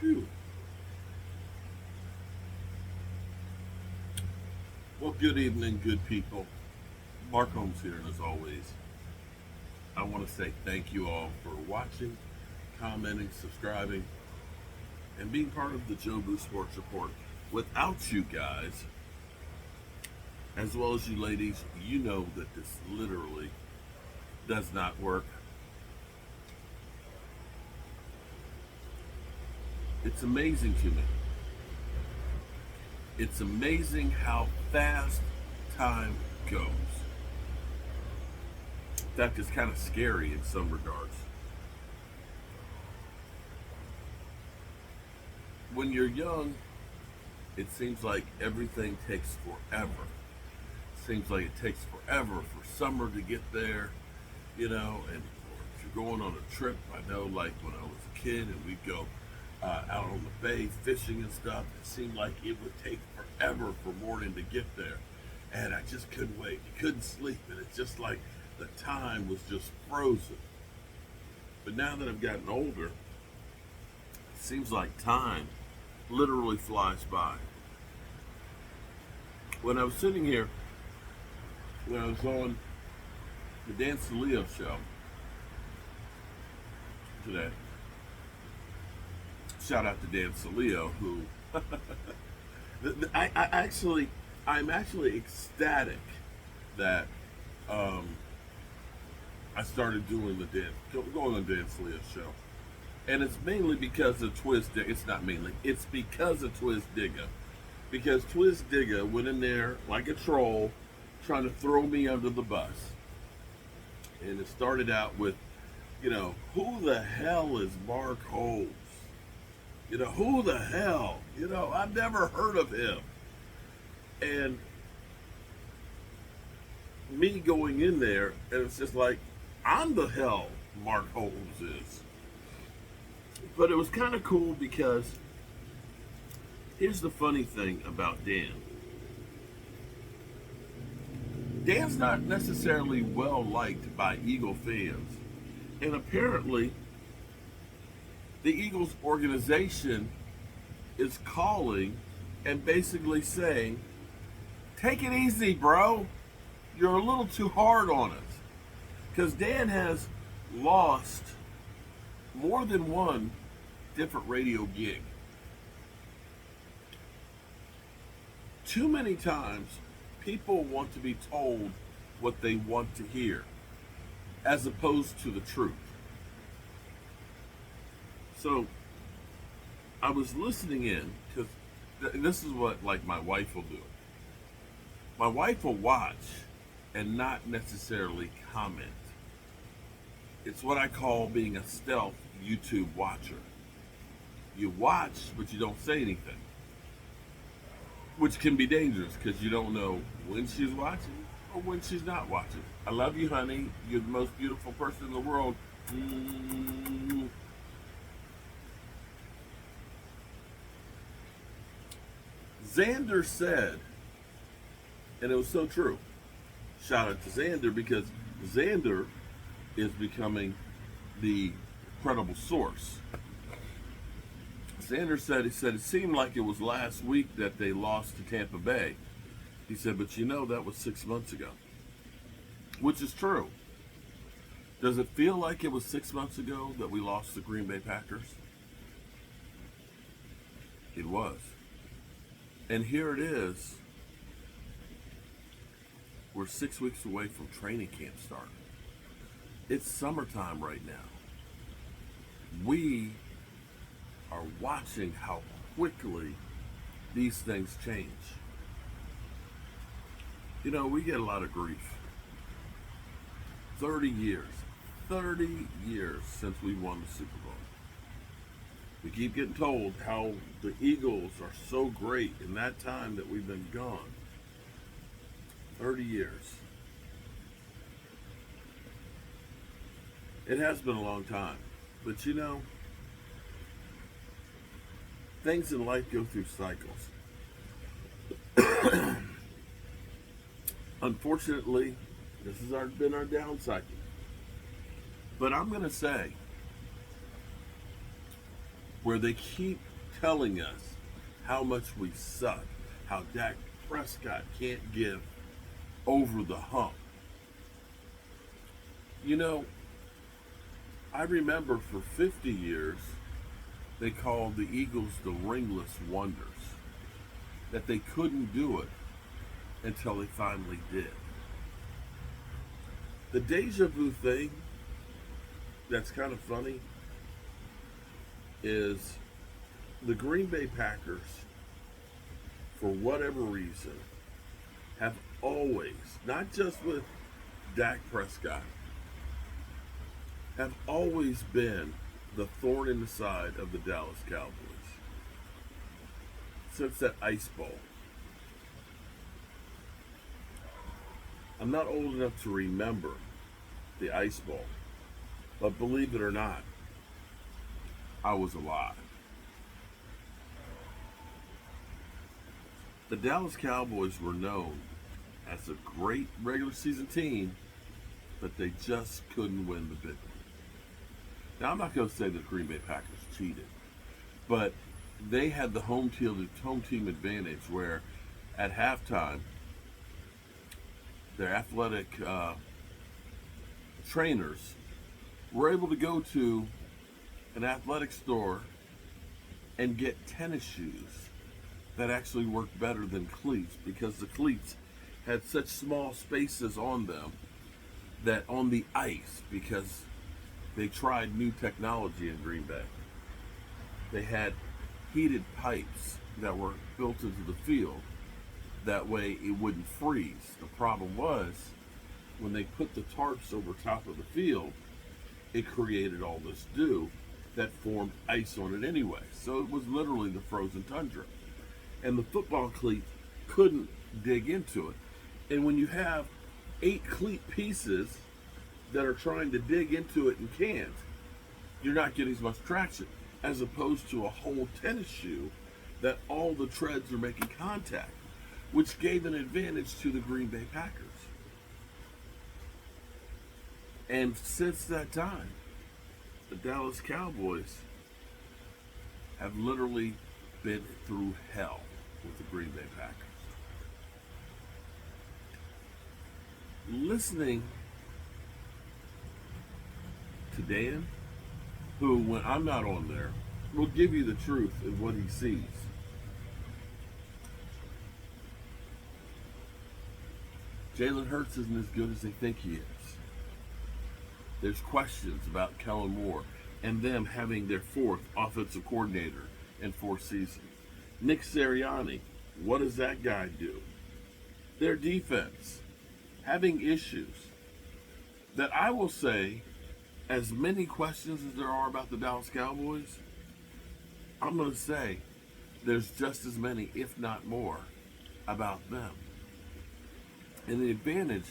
Phew. Well, good evening, good people. Mark Holmes here, and as always, I want to say thank you all for watching, commenting, subscribing, and being part of the Joe Boo Sports Report. Without you guys, as well as you ladies, you know that this literally does not work. It's amazing to me. It's amazing how fast time goes. In fact, it's kind of scary in some regards. When you're young, it seems like everything takes forever. It seems like it takes forever for summer to get there, and if you're going on a trip, I know like when I was a kid and we'd go out on the bay fishing and stuff, it seemed like it would take forever for morning to get there. And I just couldn't wait. You couldn't sleep, and it's just like the time was just frozen. But now that I've gotten older, it seems like time literally flies by. When I was sitting here, when I was on the Dan Salio show today, shout out to Dan Salio, who I'm actually ecstatic that I started doing going on Dan Salio's show, and it's mainly because of It's not mainly. It's because of Twiz Digga, because Twiz Digga went in there like a troll, trying to throw me under the bus, and it started out with, who the hell is Mark Holmes? Who the hell? I've never heard of him. And me going in there, and it's just like, I'm the hell Mark Holmes is. But it was kind of cool because here's the funny thing about Dan. Dan's not necessarily well liked by Eagle fans. And apparently, the Eagles organization is calling and basically saying, take it easy, bro. You're a little too hard on us. Because Dan has lost more than one different radio gig. Too many times, people want to be told what they want to hear, as opposed to the truth. So, I was listening in, because this is what, like, my wife will do. My wife will watch and not necessarily comment. It's what I call being a stealth YouTube watcher. You watch, but you don't say anything, which can be dangerous because you don't know when she's watching or when she's not watching. I love you, honey. You're the most beautiful person in the world. Xander said, and it was so true. Shout out to Xander, because Xander is becoming the credible source. Xander said, it seemed like it was last week that they lost to Tampa Bay. He said, but that was 6 months ago. Which is true. Does it feel like it was 6 months ago that we lost the Green Bay Packers? It was. And here it is. We're 6 weeks away from training camp starting. It's summertime right now. We are watching how quickly these things change. We get a lot of grief. 30 years since we won the Super Bowl. We keep getting told how the Eagles are so great in that time that we've been gone. 30 years. It has been a long time. But things in life go through cycles. Unfortunately, this has been our down cycle. But I'm going to say, where they keep telling us how much we suck, how Dak Prescott can't get over the hump. You know, I remember for 50 years they called the Eagles the ringless wonders, that they couldn't do it until they finally did. The deja vu thing that's kind of funny is the Green Bay Packers, for whatever reason, have always, not just with Dak Prescott, have always been the thorn in the side of the Dallas Cowboys since that Ice Bowl. I'm not old enough to remember the Ice Bowl, but believe it or not, I was alive. The Dallas Cowboys were known as a great regular season team, but they just couldn't win the big one. Now, I'm not going to say the Green Bay Packers cheated, but they had the home team advantage where at halftime, their athletic trainers were able to go to an athletic store and get tennis shoes that actually worked better than cleats, because the cleats had such small spaces on them that on the ice, because they tried new technology in Green Bay, they had heated pipes that were built into the field. That way it wouldn't freeze. The problem was, when they put the tarps over top of the field, it created all this dew that formed ice on it anyway. So it was literally the frozen tundra. And the football cleat couldn't dig into it. And when you have 8 cleat pieces that are trying to dig into it and can't, you're not getting as much traction, as opposed to a whole tennis shoe that all the treads are making contact, which gave an advantage to the Green Bay Packers. And since that time, the Dallas Cowboys have literally been through hell with the Green Bay Packers. Listening to Dan, who, when I'm not on there, will give you the truth of what he sees. Jalen Hurts isn't as good as they think he is. There's questions about Kellen Moore and them having their 4th offensive coordinator in 4 seasons. Nick Sirianni, what does that guy do? Their defense having issues that I will say, as many questions as there are about the Dallas Cowboys, I'm going to say there's just as many, if not more, about them. And the advantage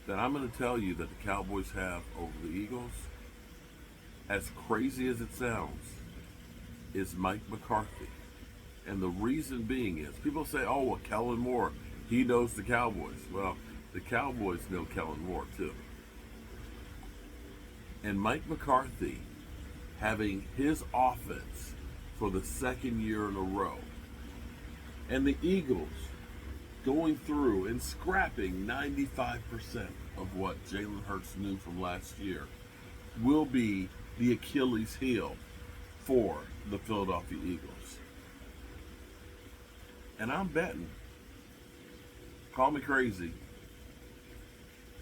that I'm going to tell you that the Cowboys have over the Eagles, as crazy as it sounds, is Mike McCarthy. And the reason being is, people say, oh, well, Kellen Moore, he knows the Cowboys. Well, the Cowboys know Kellen Moore too. And Mike McCarthy having his offense for the 2nd year in a row, and the Eagles going through and scrapping 95% of what Jalen Hurts knew from last year, will be the Achilles heel for the Philadelphia Eagles. And I'm betting, call me crazy,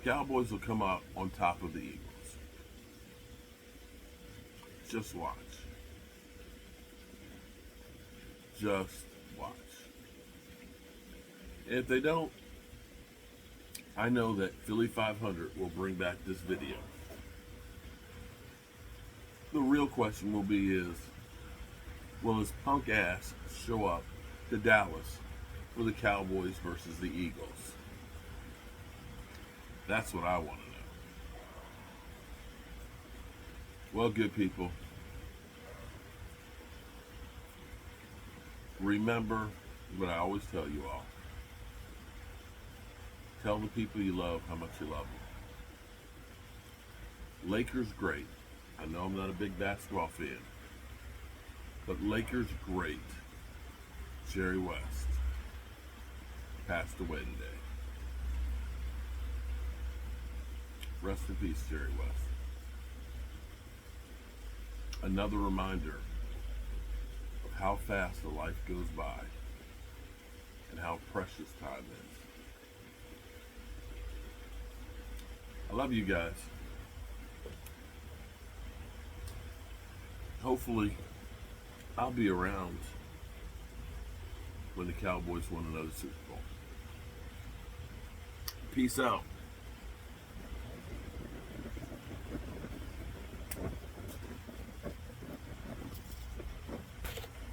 Cowboys will come out on top of the Eagles. Just watch. Just watch. And if they don't, I know that Philly 500 will bring back this video. The real question will be is, will his punk ass show up to Dallas for the Cowboys versus the Eagles? That's what I want to know. Well, good people, remember what I always tell you all. Tell the people you love how much you love them. Lakers, great. I know I'm not a big basketball fan, But Lakers great Jerry West passed away today. Rest in peace, Jerry West. Another reminder of how fast a life goes by and how precious time is. I love you guys. Hopefully, I'll be around when the Cowboys win another Super Bowl. Peace out.